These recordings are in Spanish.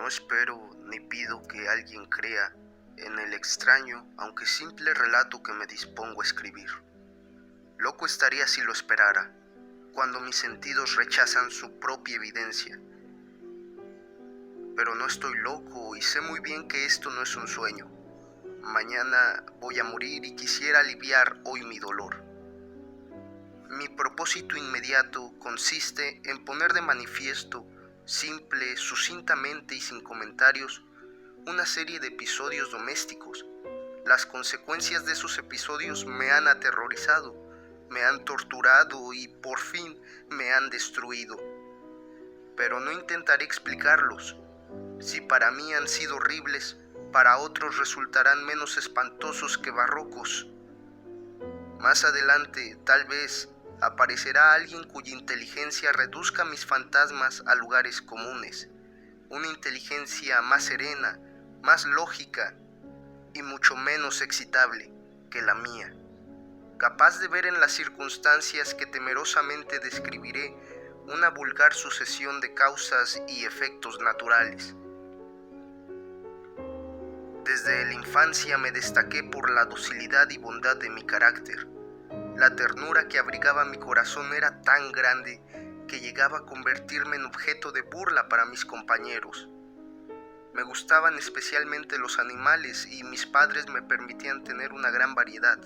No espero ni pido que alguien crea en el extraño, aunque simple relato que me dispongo a escribir. Loco estaría si lo esperara, cuando mis sentidos rechazan su propia evidencia. Pero no estoy loco y sé muy bien que esto no es un sueño. Mañana voy a morir y quisiera aliviar hoy mi dolor. Mi propósito inmediato consiste en poner de manifiesto, simple, sucintamente y sin comentarios, una serie de episodios domésticos. Las consecuencias de esos episodios me han aterrorizado, me han torturado y por fin me han destruido. Pero no intentaré explicarlos. Si para mí han sido horribles, para otros resultarán menos espantosos que barrocos. Más adelante, tal vez, aparecerá alguien cuya inteligencia reduzca mis fantasmas a lugares comunes, una inteligencia más serena, más lógica y mucho menos excitable que la mía, capaz de ver en las circunstancias que temerosamente describiré una vulgar sucesión de causas y efectos naturales. Desde la infancia me destaqué por la docilidad y bondad de mi carácter. La ternura que abrigaba mi corazón era tan grande que llegaba a convertirme en objeto de burla para mis compañeros. Me gustaban especialmente los animales y mis padres me permitían tener una gran variedad.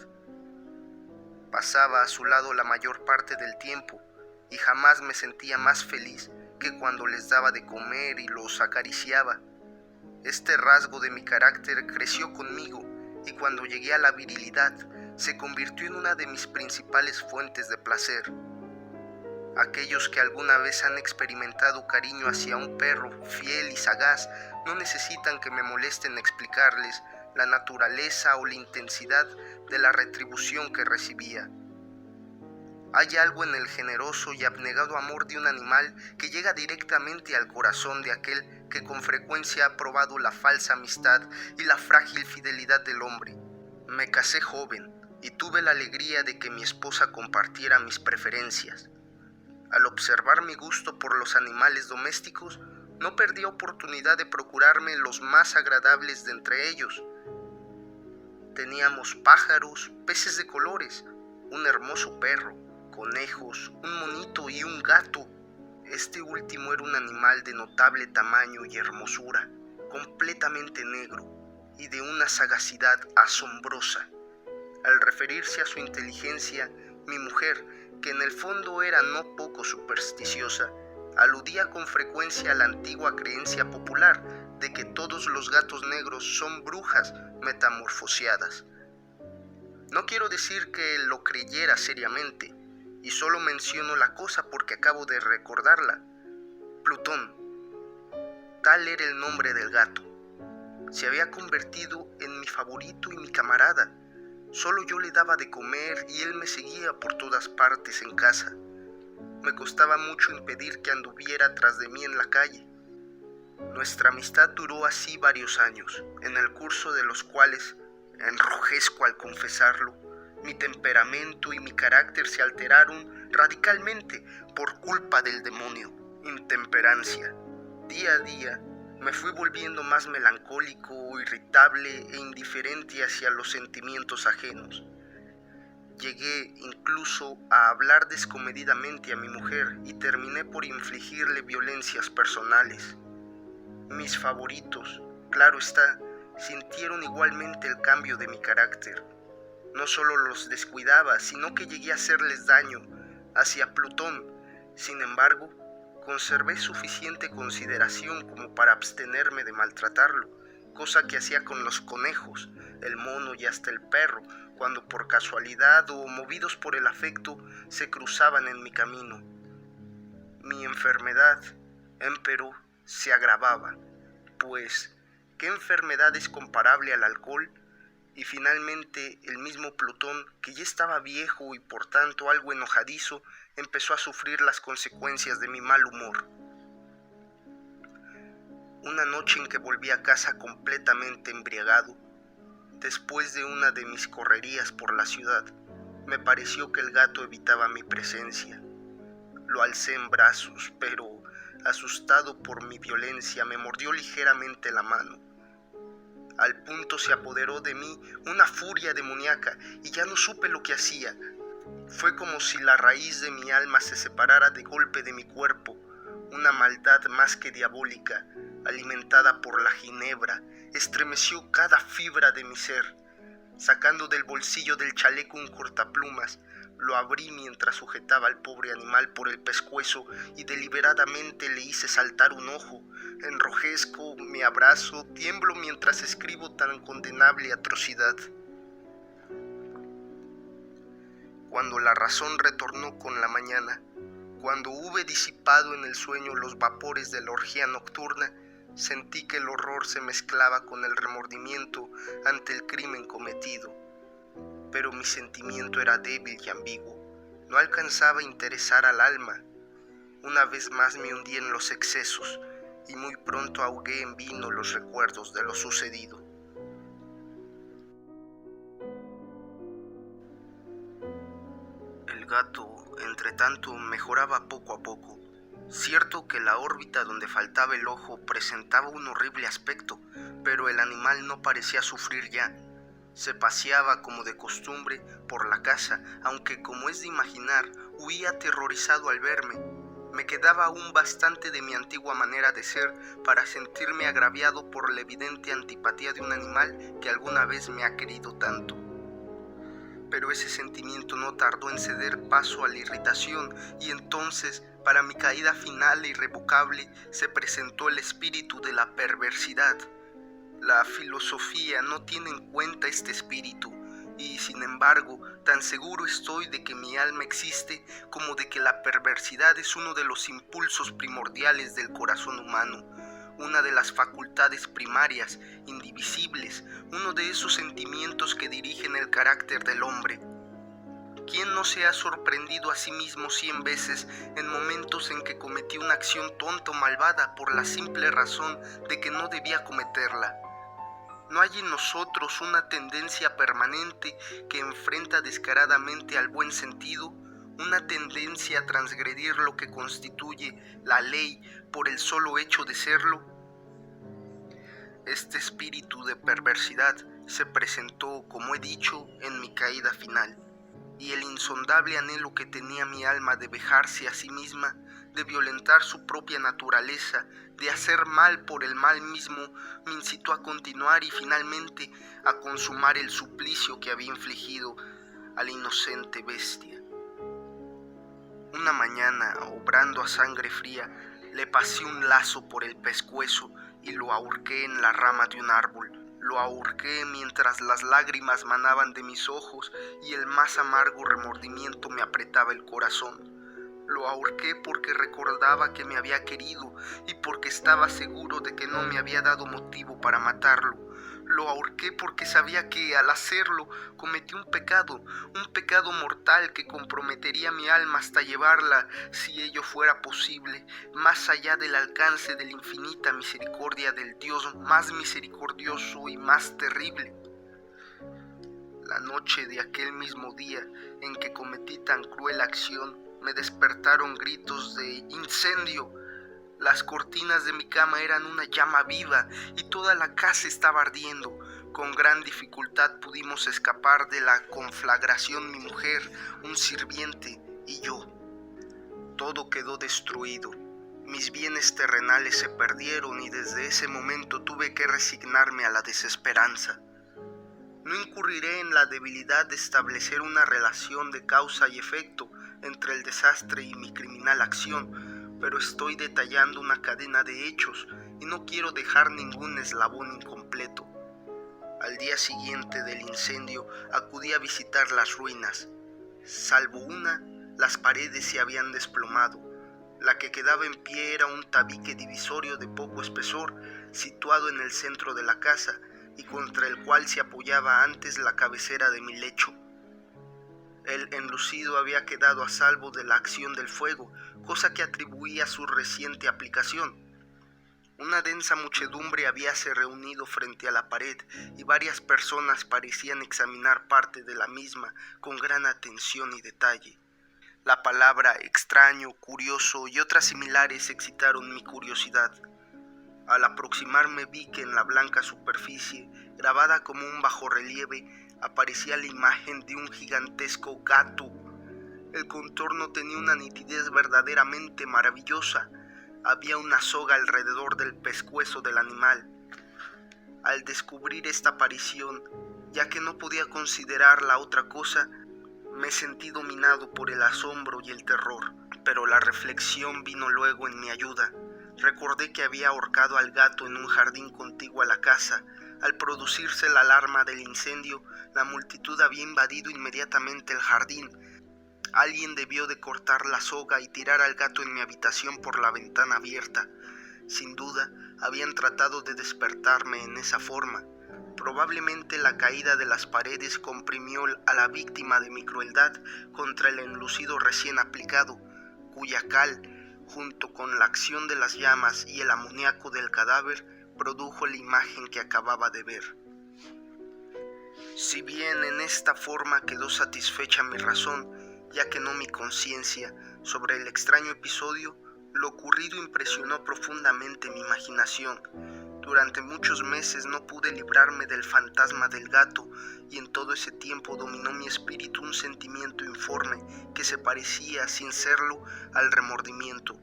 Pasaba a su lado la mayor parte del tiempo y jamás me sentía más feliz que cuando les daba de comer y los acariciaba. Este rasgo de mi carácter creció conmigo y cuando llegué a la virilidad se convirtió en una de mis principales fuentes de placer. Aquellos que alguna vez han experimentado cariño hacia un perro fiel y sagaz no necesitan que me molesten explicarles la naturaleza o la intensidad de la retribución que recibía. Hay algo en el generoso y abnegado amor de un animal que llega directamente al corazón de aquel que con frecuencia ha probado la falsa amistad y la frágil fidelidad del hombre. Me casé joven y tuve la alegría de que mi esposa compartiera mis preferencias. Al observar mi gusto por los animales domésticos, no perdí oportunidad de procurarme los más agradables de entre ellos. Teníamos pájaros, peces de colores, un hermoso perro, conejos, un monito y un gato. Este último era un animal de notable tamaño y hermosura, completamente negro y de una sagacidad asombrosa. Al referirse a su inteligencia, mi mujer, que en el fondo era no poco supersticiosa, aludía con frecuencia a la antigua creencia popular de que todos los gatos negros son brujas metamorfoseadas. No quiero decir que lo creyera seriamente, y solo menciono la cosa porque acabo de recordarla. Plutón, tal era el nombre del gato. Se había convertido en mi favorito y mi camarada. Solo yo le daba de comer y él me seguía por todas partes en casa. Me costaba mucho impedir que anduviera tras de mí en la calle. Nuestra amistad duró así varios años, en el curso de los cuales, enrojezco al confesarlo, mi temperamento y mi carácter se alteraron radicalmente por culpa del demonio, intemperancia. Día a día me fui volviendo más melancólico, irritable e indiferente hacia los sentimientos ajenos. Llegué incluso a hablar descomedidamente a mi mujer y terminé por infligirle violencias personales. Mis favoritos, claro está, sintieron igualmente el cambio de mi carácter. No solo los descuidaba, sino que llegué a hacerles daño hacia Plutón. Sin embargo, conservé suficiente consideración como para abstenerme de maltratarlo, cosa que hacía con los conejos, el mono y hasta el perro, cuando por casualidad o movidos por el afecto se cruzaban en mi camino. Mi enfermedad, empero, se agravaba, pues, ¿qué enfermedad es comparable al alcohol? Y finalmente el mismo Plutón, que ya estaba viejo y por tanto algo enojadizo, empezó a sufrir las consecuencias de mi mal humor. Una noche en que volví a casa completamente embriagado, después de una de mis correrías por la ciudad, me pareció que el gato evitaba mi presencia. Lo alcé en brazos, pero asustado por mi violencia, me mordió ligeramente la mano. Al punto se apoderó de mí una furia demoníaca y ya no supe lo que hacía. Fue como si la raíz de mi alma se separara de golpe de mi cuerpo. Una maldad más que diabólica, alimentada por la ginebra, estremeció cada fibra de mi ser. Sacando del bolsillo del chaleco un cortaplumas, lo abrí mientras sujetaba al pobre animal por el pescuezo y deliberadamente le hice saltar un ojo. Enrojezco, me abrazo, tiemblo mientras escribo tan condenable atrocidad. Cuando la razón retornó con la mañana, cuando hube disipado en el sueño los vapores de la orgía nocturna, sentí que el horror se mezclaba con el remordimiento ante el crimen cometido. Pero mi sentimiento era débil y ambiguo, no alcanzaba a interesar al alma. Una vez más me hundí en los excesos y muy pronto ahogué en vino los recuerdos de lo sucedido. El gato, entre tanto, mejoraba poco a poco. Cierto que la órbita donde faltaba el ojo presentaba un horrible aspecto, pero el animal no parecía sufrir ya. Se paseaba como de costumbre por la casa, aunque, como es de imaginar, huía aterrorizado al verme. Me quedaba aún bastante de mi antigua manera de ser para sentirme agraviado por la evidente antipatía de un animal que alguna vez me ha querido tanto. Pero ese sentimiento no tardó en ceder paso a la irritación y entonces, para mi caída final e irrevocable, se presentó el espíritu de la perversidad. La filosofía no tiene en cuenta este espíritu y, sin embargo, tan seguro estoy de que mi alma existe como de que la perversidad es uno de los impulsos primordiales del corazón humano, una de las facultades primarias, indivisibles, uno de esos sentimientos que dirigen el carácter del hombre. ¿Quién no se ha sorprendido a sí mismo 100 veces en momentos en que cometió una acción tonta o malvada por la simple razón de que no debía cometerla? ¿No hay en nosotros una tendencia permanente que enfrenta descaradamente al buen sentido? Una tendencia a transgredir lo que constituye la ley por el solo hecho de serlo. Este espíritu de perversidad se presentó, como he dicho, en mi caída final, y el insondable anhelo que tenía mi alma de vejarse a sí misma, de violentar su propia naturaleza, de hacer mal por el mal mismo, me incitó a continuar y finalmente a consumar el suplicio que había infligido a la inocente bestia. Una mañana, obrando a sangre fría, le pasé un lazo por el pescuezo y lo ahorqué en la rama de un árbol. Lo ahorqué mientras las lágrimas manaban de mis ojos y el más amargo remordimiento me apretaba el corazón. Lo ahorqué porque recordaba que me había querido y porque estaba seguro de que no me había dado motivo para matarlo. Lo ahorqué porque sabía que, al hacerlo, cometí un pecado mortal que comprometería mi alma hasta llevarla, si ello fuera posible, más allá del alcance de la infinita misericordia del Dios más misericordioso y más terrible. La noche de aquel mismo día en que cometí tan cruel acción, me despertaron gritos de ¡incendio! Las cortinas de mi cama eran una llama viva y toda la casa estaba ardiendo. Con gran dificultad pudimos escapar de la conflagración mi mujer, un sirviente y yo. Todo quedó destruido. Mis bienes terrenales se perdieron y desde ese momento tuve que resignarme a la desesperanza. No incurriré en la debilidad de establecer una relación de causa y efecto entre el desastre y mi criminal acción, pero estoy detallando una cadena de hechos y no quiero dejar ningún eslabón incompleto. Al día siguiente del incendio acudí a visitar las ruinas. Salvo una, las paredes se habían desplomado. La que quedaba en pie era un tabique divisorio de poco espesor, situado en el centro de la casa y contra el cual se apoyaba antes la cabecera de mi lecho. El enlucido había quedado a salvo de la acción del fuego, cosa que atribuía a su reciente aplicación. Una densa muchedumbre habíase reunido frente a la pared y varias personas parecían examinar parte de la misma con gran atención y detalle. La palabra extraño, curioso y otras similares excitaron mi curiosidad. Al aproximarme vi que en la blanca superficie, grabada como un bajorrelieve, aparecía la imagen de un gigantesco gato. El contorno tenía una nitidez verdaderamente maravillosa. Había una soga alrededor del pescuezo del animal. Al descubrir esta aparición, ya que no podía considerarla otra cosa, me sentí dominado por el asombro y el terror, pero la reflexión vino luego en mi ayuda. Recordé que había ahorcado al gato en un jardín contiguo a la casa. Al producirse la alarma del incendio, la multitud había invadido inmediatamente el jardín. Alguien debió de cortar la soga y tirar al gato en mi habitación por la ventana abierta. Sin duda, habían tratado de despertarme en esa forma. Probablemente la caída de las paredes comprimió a la víctima de mi crueldad contra el enlucido recién aplicado, cuya cal, junto con la acción de las llamas y el amoníaco del cadáver, produjo la imagen que acababa de ver. Si bien en esta forma quedó satisfecha mi razón, ya que no mi conciencia, sobre el extraño episodio, lo ocurrido impresionó profundamente mi imaginación. Durante muchos meses no pude librarme del fantasma del gato, y en todo ese tiempo dominó mi espíritu un sentimiento informe que se parecía, sin serlo, al remordimiento.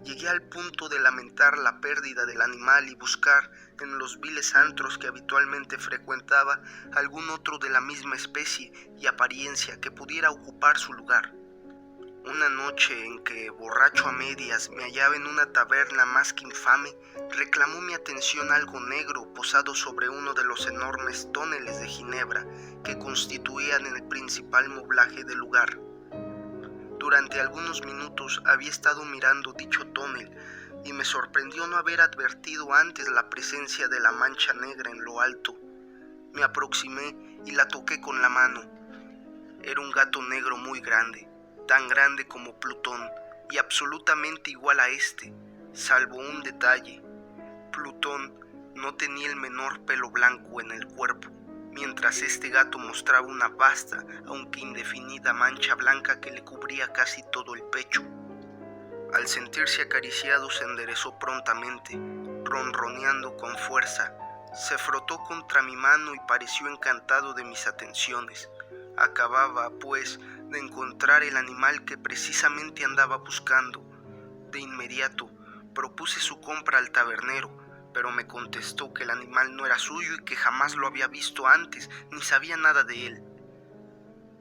Llegué al punto de lamentar la pérdida del animal y buscar, en los viles antros que habitualmente frecuentaba, algún otro de la misma especie y apariencia que pudiera ocupar su lugar. Una noche en que, borracho a medias, me hallaba en una taberna más que infame, reclamó mi atención algo negro posado sobre uno de los enormes tóneles de ginebra que constituían el principal moblaje del lugar. Durante algunos minutos había estado mirando dicho tónel y me sorprendió no haber advertido antes la presencia de la mancha negra en lo alto. Me aproximé y la toqué con la mano. Era un gato negro muy grande, tan grande como Plutón y absolutamente igual a este, salvo un detalle. Plutón no tenía el menor pelo blanco en el cuerpo, mientras este gato mostraba una vasta, aunque indefinida mancha blanca que le cubría casi todo el pecho. Al sentirse acariciado se enderezó prontamente, ronroneando con fuerza. Se frotó contra mi mano y pareció encantado de mis atenciones. Acababa, pues, de encontrar el animal que precisamente andaba buscando. De inmediato propuse su compra al tabernero, pero me contestó que el animal no era suyo y que jamás lo había visto antes, ni sabía nada de él.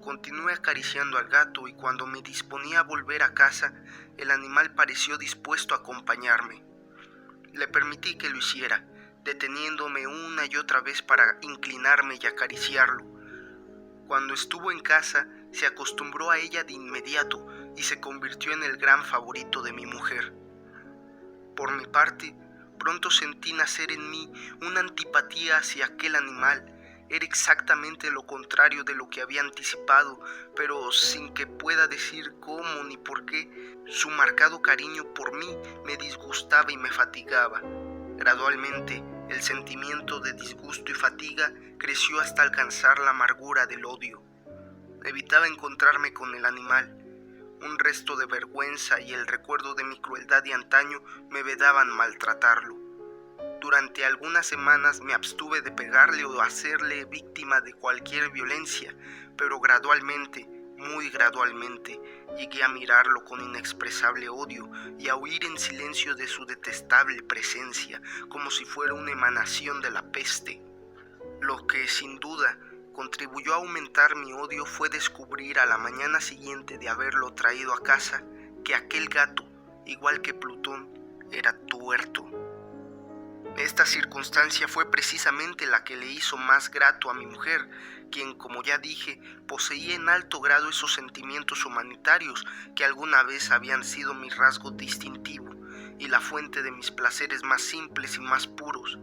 Continué acariciando al gato y cuando me disponía a volver a casa, el animal pareció dispuesto a acompañarme. Le permití que lo hiciera, deteniéndome una y otra vez para inclinarme y acariciarlo. Cuando estuvo en casa, se acostumbró a ella de inmediato y se convirtió en el gran favorito de mi mujer. Por mi parte, pronto sentí nacer en mí una antipatía hacia aquel animal. Era exactamente lo contrario de lo que había anticipado, pero sin que pueda decir cómo ni por qué, su marcado cariño por mí me disgustaba y me fatigaba. Gradualmente, el sentimiento de disgusto y fatiga creció hasta alcanzar la amargura del odio. Evitaba encontrarme con el animal. Un resto de vergüenza y el recuerdo de mi crueldad de antaño me vedaban maltratarlo. Durante algunas semanas me abstuve de pegarle o hacerle víctima de cualquier violencia, pero gradualmente, muy gradualmente, llegué a mirarlo con inexpresable odio y a huir en silencio de su detestable presencia, como si fuera una emanación de la peste. Lo que, sin duda, contribuyó a aumentar mi odio fue descubrir a la mañana siguiente de haberlo traído a casa que aquel gato, igual que Plutón, era tuerto. Esta circunstancia fue precisamente la que le hizo más grato a mi mujer, quien, como ya dije, poseía en alto grado esos sentimientos humanitarios que alguna vez habían sido mi rasgo distintivo y la fuente de mis placeres más simples y más puros.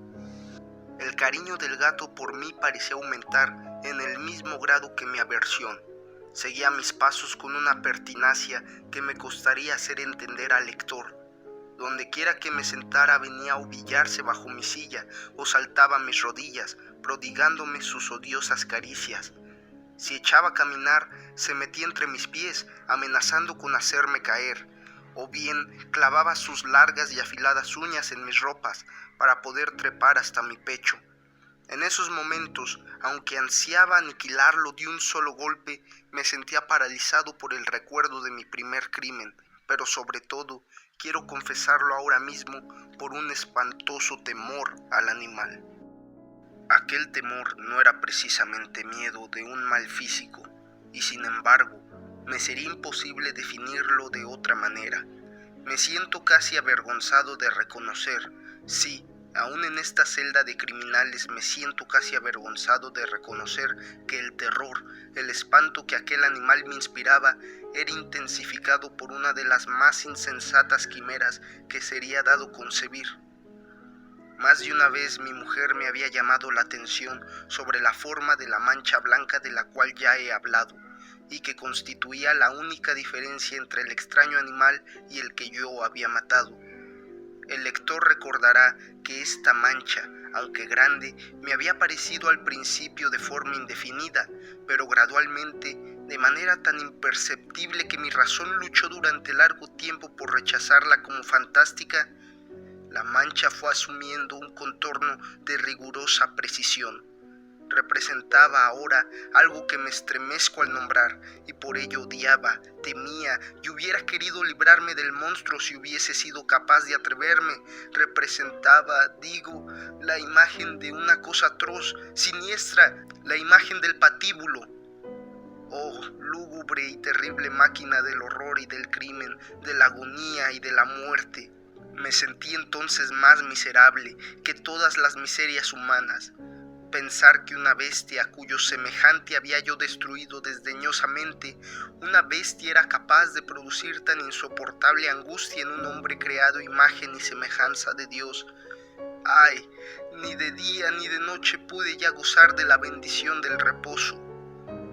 El cariño del gato por mí parecía aumentar en el mismo grado que mi aversión. Seguía mis pasos con una pertinacia que me costaría hacer entender al lector. Donde quiera que me sentara venía a ovillarse bajo mi silla o saltaba a mis rodillas, prodigándome sus odiosas caricias. Si echaba a caminar, se metía entre mis pies, amenazando con hacerme caer, o bien clavaba sus largas y afiladas uñas en mis ropas para poder trepar hasta mi pecho. En esos momentos, aunque ansiaba aniquilarlo de un solo golpe, me sentía paralizado por el recuerdo de mi primer crimen, pero sobre todo, quiero confesarlo ahora mismo, por un espantoso temor al animal. Aquel temor no era precisamente miedo de un mal físico, y sin embargo, me sería imposible definirlo de otra manera. Me siento casi avergonzado de reconocer, sí, aún en esta celda de criminales me siento casi avergonzado de reconocer que el terror, el espanto que aquel animal me inspiraba, era intensificado por una de las más insensatas quimeras que sería dado concebir. Más de una vez mi mujer me había llamado la atención sobre la forma de la mancha blanca de la cual ya he hablado, y que constituía la única diferencia entre el extraño animal y el que yo había matado. El lector recordará que esta mancha, aunque grande, me había parecido al principio de forma indefinida, pero gradualmente, de manera tan imperceptible que mi razón luchó durante largo tiempo por rechazarla como fantástica, la mancha fue asumiendo un contorno de rigurosa precisión. Representaba ahora algo que me estremezco al nombrar, y por ello odiaba, temía y hubiera querido librarme del monstruo si hubiese sido capaz de atreverme. Representaba, digo, la imagen de una cosa atroz, siniestra, la imagen del patíbulo. Oh, lúgubre y terrible máquina del horror y del crimen, de la agonía y de la muerte. Me sentí entonces más miserable que todas las miserias humanas. Pensar que una bestia cuyo semejante había yo destruido desdeñosamente, una bestia era capaz de producir tan insoportable angustia en un hombre creado imagen y semejanza de Dios. Ay, ni de día ni de noche pude ya gozar de la bendición del reposo.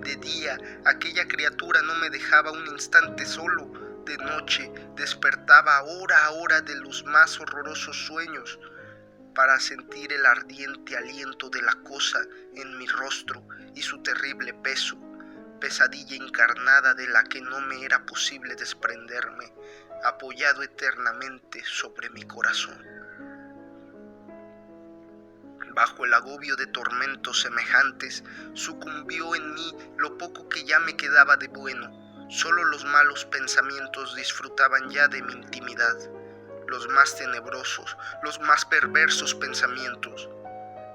De día, aquella criatura no me dejaba un instante solo. De noche, despertaba hora a hora de los más horrorosos sueños, para sentir el ardiente aliento de la cosa en mi rostro y su terrible peso, pesadilla encarnada de la que no me era posible desprenderme, apoyado eternamente sobre mi corazón. Bajo el agobio de tormentos semejantes, sucumbió en mí lo poco que ya me quedaba de bueno. Solo los malos pensamientos disfrutaban ya de mi intimidad, los más tenebrosos, los más perversos pensamientos.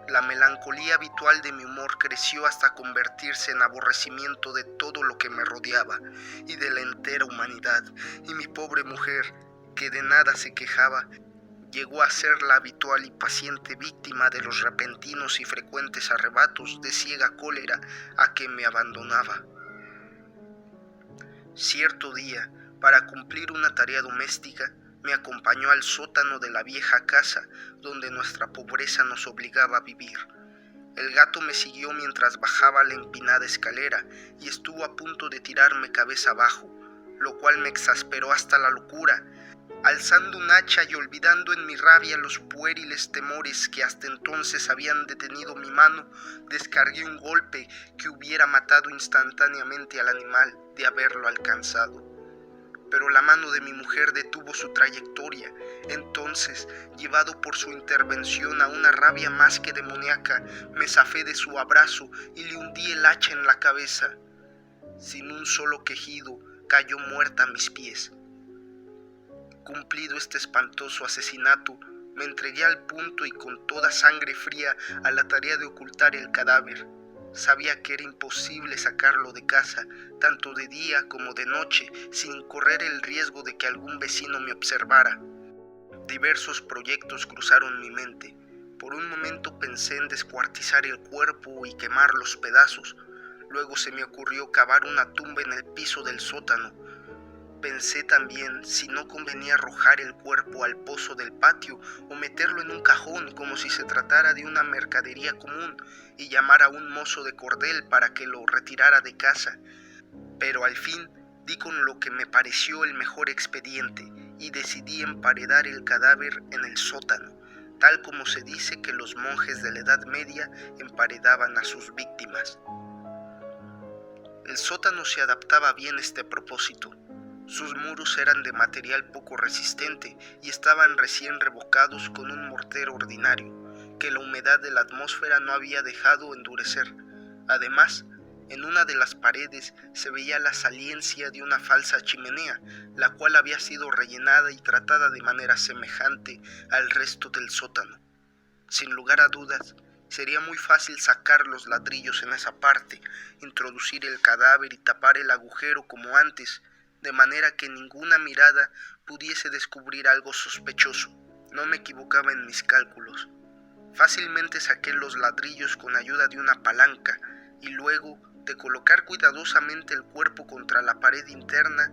La melancolía habitual de mi humor creció hasta convertirse en aborrecimiento de todo lo que me rodeaba y de la entera humanidad, y mi pobre mujer, que de nada se quejaba, llegó a ser la habitual y paciente víctima de los repentinos y frecuentes arrebatos de ciega cólera a que me abandonaba. Cierto día, para cumplir una tarea doméstica, me acompañó al sótano de la vieja casa donde nuestra pobreza nos obligaba a vivir. El gato me siguió mientras bajaba la empinada escalera y estuvo a punto de tirarme cabeza abajo, lo cual me exasperó hasta la locura. Alzando un hacha y olvidando en mi rabia los pueriles temores que hasta entonces habían detenido mi mano, descargué un golpe que hubiera matado instantáneamente al animal de haberlo alcanzado. Pero la mano de mi mujer detuvo su trayectoria. Entonces, llevado por su intervención a una rabia más que demoníaca, me zafé de su abrazo y le hundí el hacha en la cabeza. Sin un solo quejido, cayó muerta a mis pies. Cumplido este espantoso asesinato, me entregué al punto y con toda sangre fría a la tarea de ocultar el cadáver. Sabía que era imposible sacarlo de casa, tanto de día como de noche, sin correr el riesgo de que algún vecino me observara. Diversos proyectos cruzaron mi mente. Por un momento pensé en descuartizar el cuerpo y quemar los pedazos. Luego se me ocurrió cavar una tumba en el piso del sótano. Pensé también si no convenía arrojar el cuerpo al pozo del patio o meterlo en un cajón como si se tratara de una mercadería común y llamar a un mozo de cordel para que lo retirara de casa. Pero al fin di con lo que me pareció el mejor expediente y decidí emparedar el cadáver en el sótano, tal como se dice que los monjes de la Edad Media emparedaban a sus víctimas. El sótano se adaptaba bien a este propósito. Sus muros eran de material poco resistente y estaban recién revocados con un mortero ordinario, que la humedad de la atmósfera no había dejado endurecer. Además, en una de las paredes se veía la saliencia de una falsa chimenea, la cual había sido rellenada y tratada de manera semejante al resto del sótano. Sin lugar a dudas, sería muy fácil sacar los ladrillos en esa parte, introducir el cadáver y tapar el agujero como antes, de manera que ninguna mirada pudiese descubrir algo sospechoso. No me equivocaba en mis cálculos. Fácilmente saqué los ladrillos con ayuda de una palanca y luego de colocar cuidadosamente el cuerpo contra la pared interna,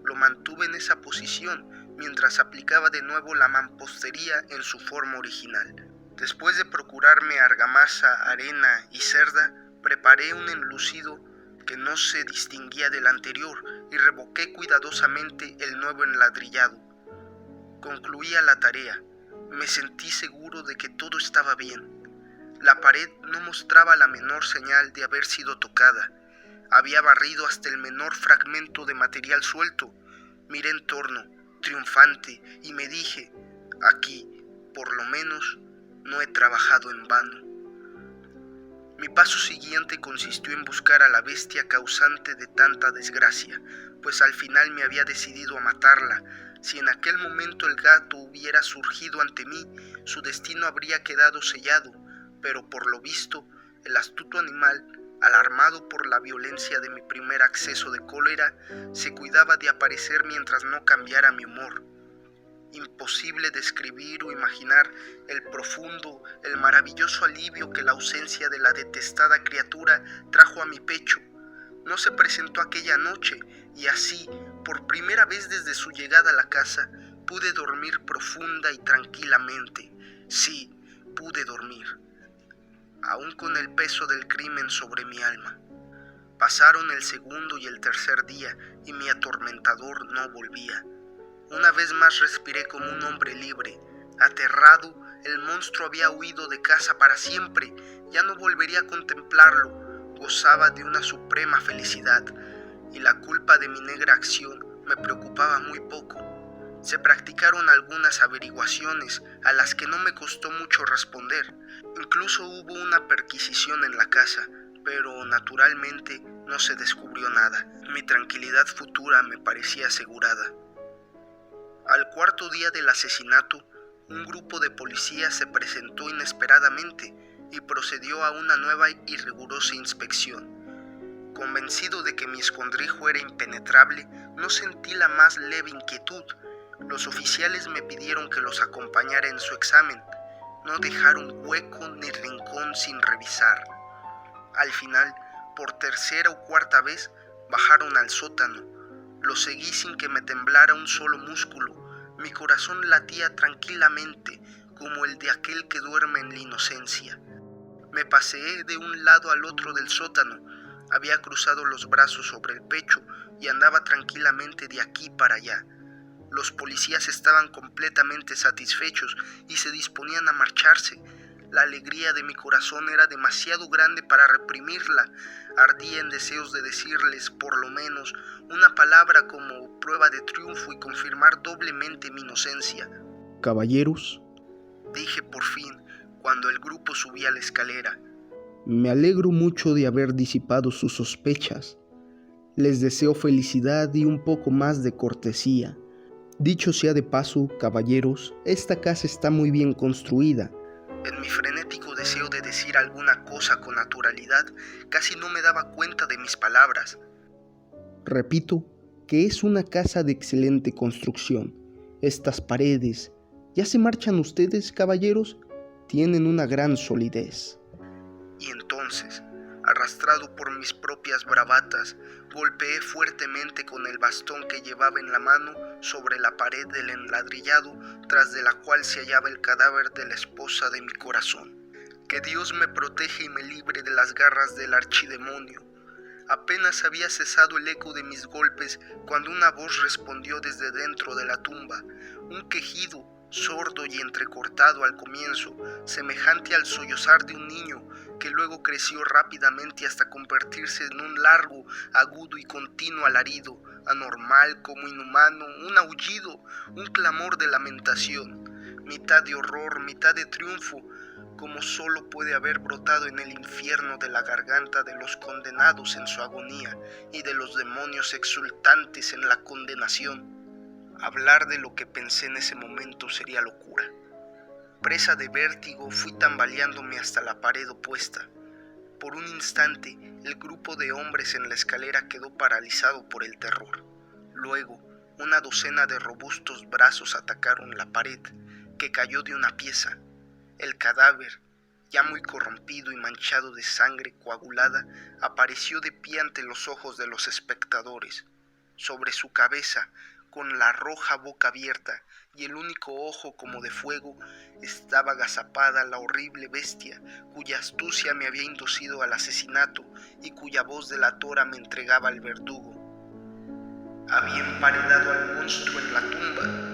lo mantuve en esa posición mientras aplicaba de nuevo la mampostería en su forma original. Después de procurarme argamasa, arena y cerda, preparé un enlucido que no se distinguía del anterior y revoqué cuidadosamente el nuevo enladrillado. Concluía la tarea. Me sentí seguro de que todo estaba bien. La pared no mostraba la menor señal de haber sido tocada. Había barrido hasta el menor fragmento de material suelto. Miré en torno, triunfante, y me dije, aquí, por lo menos, no he trabajado en vano. Mi paso siguiente consistió en buscar a la bestia causante de tanta desgracia, pues al final me había decidido a matarla. Si en aquel momento el gato hubiera surgido ante mí, su destino habría quedado sellado, pero por lo visto, el astuto animal, alarmado por la violencia de mi primer acceso de cólera, se cuidaba de aparecer mientras no cambiara mi humor. Imposible describir o imaginar el profundo, el maravilloso alivio que la ausencia de la detestada criatura trajo a mi pecho. No se presentó aquella noche y así, por primera vez desde su llegada a la casa, pude dormir profunda y tranquilamente. Sí, pude dormir, aún con el peso del crimen sobre mi alma. Pasaron el segundo y el tercer día y mi atormentador no volvía. Una vez más respiré como un hombre libre. Aterrado, el monstruo había huido de casa para siempre. Ya no volvería a contemplarlo. Gozaba de una suprema felicidad, y la culpa de mi negra acción me preocupaba muy poco. Se practicaron algunas averiguaciones a las que no me costó mucho responder. Incluso hubo una perquisición en la casa, pero naturalmente no se descubrió nada. Mi tranquilidad futura me parecía asegurada. Al cuarto día del asesinato, un grupo de policías se presentó inesperadamente y procedió a una nueva y rigurosa inspección. Convencido de que mi escondrijo era impenetrable, no sentí la más leve inquietud. Los oficiales me pidieron que los acompañara en su examen. No dejaron hueco ni rincón sin revisar. Al final, por tercera o cuarta vez, bajaron al sótano. Lo seguí sin que me temblara un solo músculo. Mi corazón latía tranquilamente, como el de aquel que duerme en la inocencia. Me paseé de un lado al otro del sótano. Había cruzado los brazos sobre el pecho y andaba tranquilamente de aquí para allá. Los policías estaban completamente satisfechos y se disponían a marcharse. La alegría de mi corazón era demasiado grande para reprimirla. Ardía en deseos de decirles, por lo menos, una palabra como prueba de triunfo y confirmar doblemente mi inocencia. Caballeros, dije por fin, cuando el grupo subía la escalera. Me alegro mucho de haber disipado sus sospechas. Les deseo felicidad y un poco más de cortesía. Dicho sea de paso, caballeros, esta casa está muy bien construida. En mi frenético deseo de decir alguna cosa con naturalidad, casi no me daba cuenta de mis palabras. Repito que es una casa de excelente construcción. Estas paredes, ¿ya se marchan ustedes, caballeros? Tienen una gran solidez. Y entonces, arrastrado por mis propias bravatas, golpeé fuertemente con el bastón que llevaba en la mano sobre la pared del enladrillado, tras de la cual se hallaba el cadáver de la esposa de mi corazón. Que Dios me proteja y me libre de las garras del archidemonio. Apenas había cesado el eco de mis golpes cuando una voz respondió desde dentro de la tumba, un quejido sordo y entrecortado al comienzo, semejante al sollozar de un niño, que luego creció rápidamente hasta convertirse en un largo, agudo y continuo alarido, anormal como inhumano, un aullido, un clamor de lamentación, mitad de horror, mitad de triunfo, como solo puede haber brotado en el infierno de la garganta de los condenados en su agonía y de los demonios exultantes en la condenación. Hablar de lo que pensé en ese momento sería locura. Presa de vértigo, fui tambaleándome hasta la pared opuesta. Por un instante, el grupo de hombres en la escalera quedó paralizado por el terror. Luego, una docena de robustos brazos atacaron la pared, que cayó de una pieza. El cadáver, ya muy corrompido y manchado de sangre coagulada, apareció de pie ante los ojos de los espectadores. Sobre su cabeza, con la roja boca abierta y el único ojo como de fuego, estaba agazapada la horrible bestia cuya astucia me había inducido al asesinato y cuya voz delatora me entregaba al verdugo. Había emparedado al monstruo en la tumba